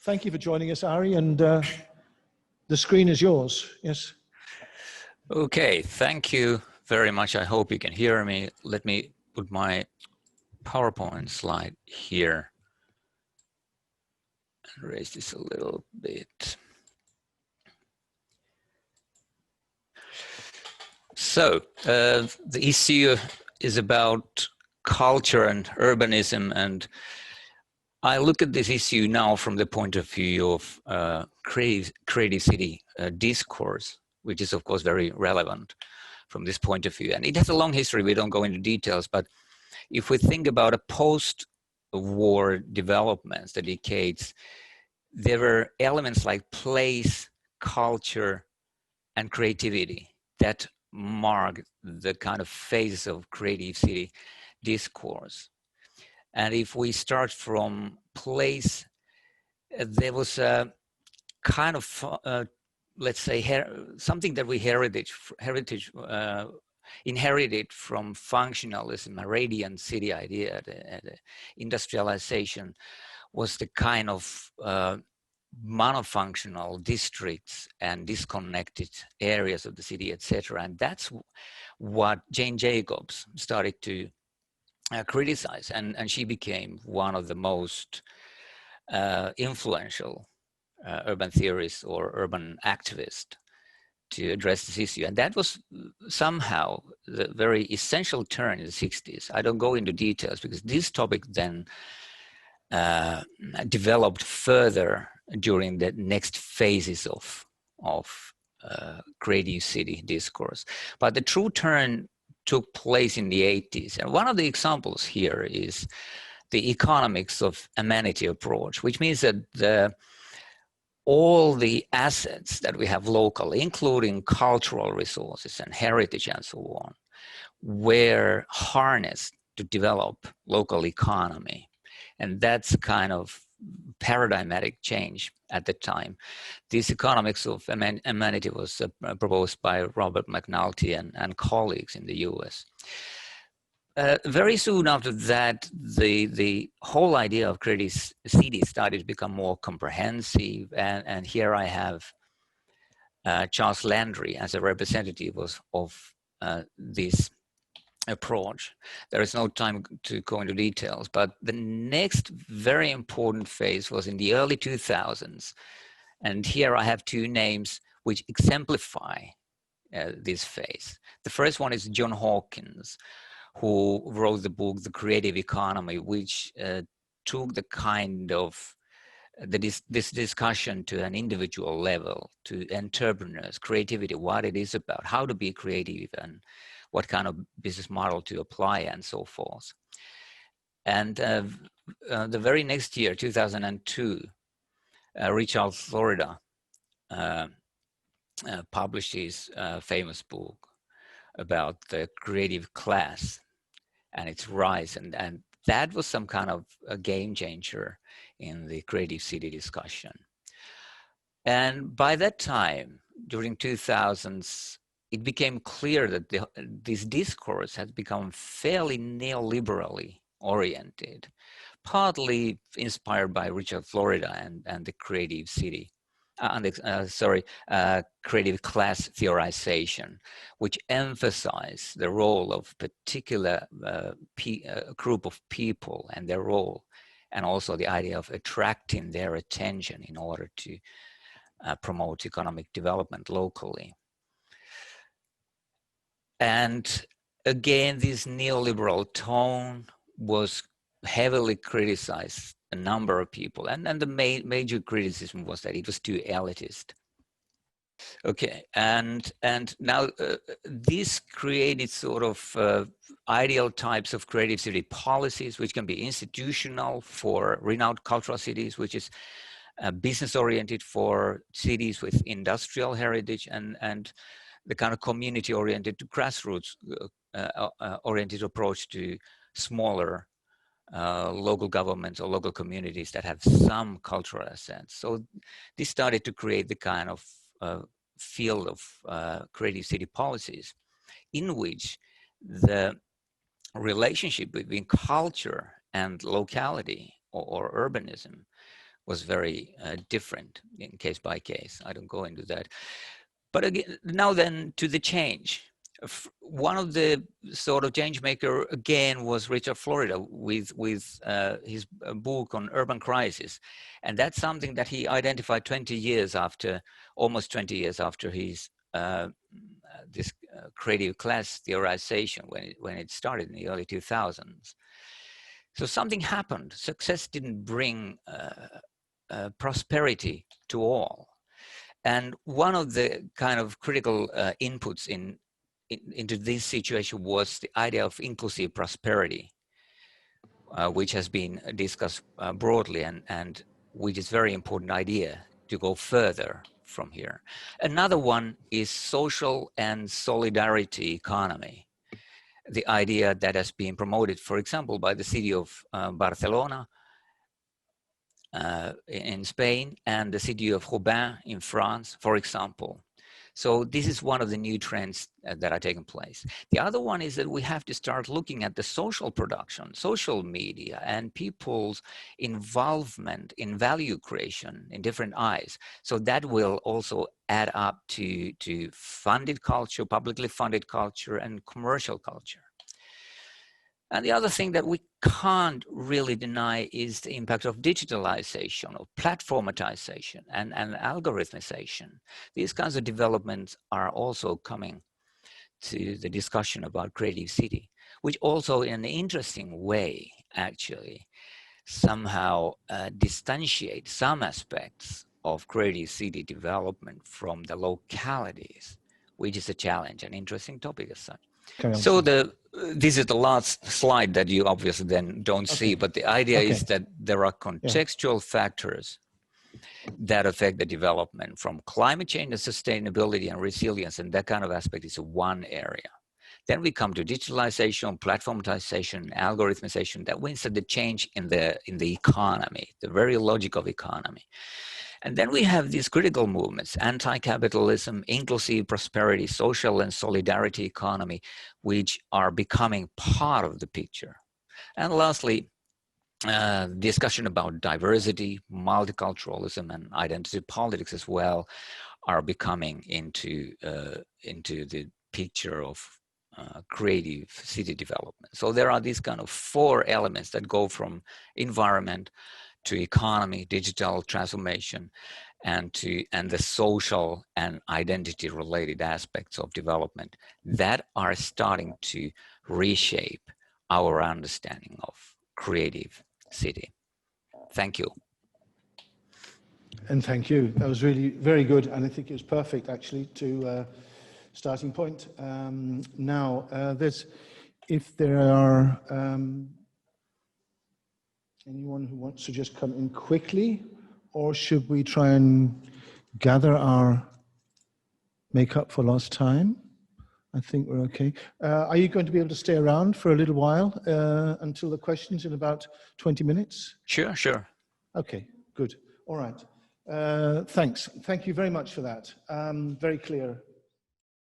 thank you for joining us, Ari, and the screen is yours. Yes. Okay, thank you very much. I hope you can hear me. Let me put my PowerPoint slide here and raise this a little bit. So the issue is about culture and urbanism, and I look at this issue now from the point of view of creative city discourse, which is of course very relevant from this point of view. And it has a long history, we don't go into details, but if we think about a post-war developments, the decades, there were elements like place, culture, and creativity that mark the kind of phases of creative city discourse. And if we start from place, there was a kind of, let's say, something that we inherited from functionalism, a radiant city idea, the industrialization was the kind of monofunctional districts and disconnected areas of the city, etc. And that's what Jane Jacobs started to criticize, and she became one of the most influential urban theorists or urban activists to address this issue. And that was somehow the very essential turn in the 60s. I don't go into details because this topic then developed further during the next phases of creative city discourse. But the true turn took place in the 80s. And one of the examples here is the economics of amenity approach, which means that all the assets that we have locally, including cultural resources and heritage and so on, were harnessed to develop local economy. And that's kind of paradigmatic change at the time. This economics of amenity was proposed by Robert McNulty and colleagues in the US. Very soon after that, the whole idea of creative cities started to become more comprehensive. And here I have Charles Landry as a representative of this approach. There is no time to go into details, but the next very important phase was in the early 2000s. And here I have two names which exemplify this phase. The first one is John Hawkins, who wrote the book, The Creative Economy, which took the kind of this discussion to an individual level, to entrepreneurs, creativity, what it is about, how to be creative, and what kind of business model to apply, and so forth. And the very next year, 2002, Richard Florida published his famous book about the creative class and its rise. And that was some kind of a game changer in the creative city discussion. And by that time, during 2000s, it became clear that this discourse had become fairly neoliberally oriented, partly inspired by Richard Florida and the creative city, creative class theorization, which emphasized the role of particular group of people and their role, and also the idea of attracting their attention in order to promote economic development locally. And again, this neoliberal tone was heavily criticized a number of people. And the major criticism was that it was too elitist. Okay, and now this created sort of ideal types of creative city policies, which can be institutional for renowned cultural cities, which is business-oriented for cities with industrial heritage, and the kind of community-oriented to grassroots-oriented approach to smaller local governments or local communities that have some cultural assets. So this started to create the kind of field of creative city policies in which the relationship between culture and locality or urbanism was very different in case by case. I don't go into that. But again, now then to the change. One of the sort of change maker again was Richard Florida with his book on urban crisis, and that's something that he identified 20 years after, almost 20 years after his this creative class theorization when it started in the early 2000s. So something happened. Success didn't bring prosperity to all. And one of the kind of critical inputs into this situation was the idea of inclusive prosperity, which has been discussed broadly and which is a very important idea to go further from here. Another one is social and solidarity economy, the idea that has been promoted, for example, by the city of Barcelona in Spain and the city of Roubaix in France, for example. So this is one of the new trends that are taking place. The other one is that we have to start looking at the social production, social media, and people's involvement in value creation in different eyes. So that will also add up to funded culture, publicly funded culture, and commercial culture. And the other thing that we can't really deny is the impact of digitalization, of platformatization, and algorithmization. These kinds of developments are also coming to the discussion about creative city, which also in an interesting way, actually, somehow distantiate some aspects of creative city development from the localities, which is a challenge, an interesting topic as such. So this is the last slide that you obviously then don't see, but the idea is that there are contextual factors that affect the development, from climate change and sustainability and resilience, and that kind of aspect is one area. Then we come to digitalization, platformatization, algorithmization. That means that the change in the economy, the very logic of economy. And then we have these critical movements: anti-capitalism, inclusive prosperity, social and solidarity economy, which are becoming part of the picture. And lastly, discussion about diversity, multiculturalism, and identity politics as well are becoming into the picture of creative city development. So there are these kind of four elements that go from environment to economy, digital transformation, and the social and identity related aspects of development that are starting to reshape our understanding of creative city. Thank you. And thank you. That was really very good, and I think it was perfect actually to starting point. Now, if there are anyone who wants to just come in quickly, or should we try and gather our makeup for lost time? I think we're okay. Are you going to be able to stay around for a little while until the questions in about 20 minutes? Sure, sure. Okay, good. All right. Thanks. Thank you very much for that. Very clear.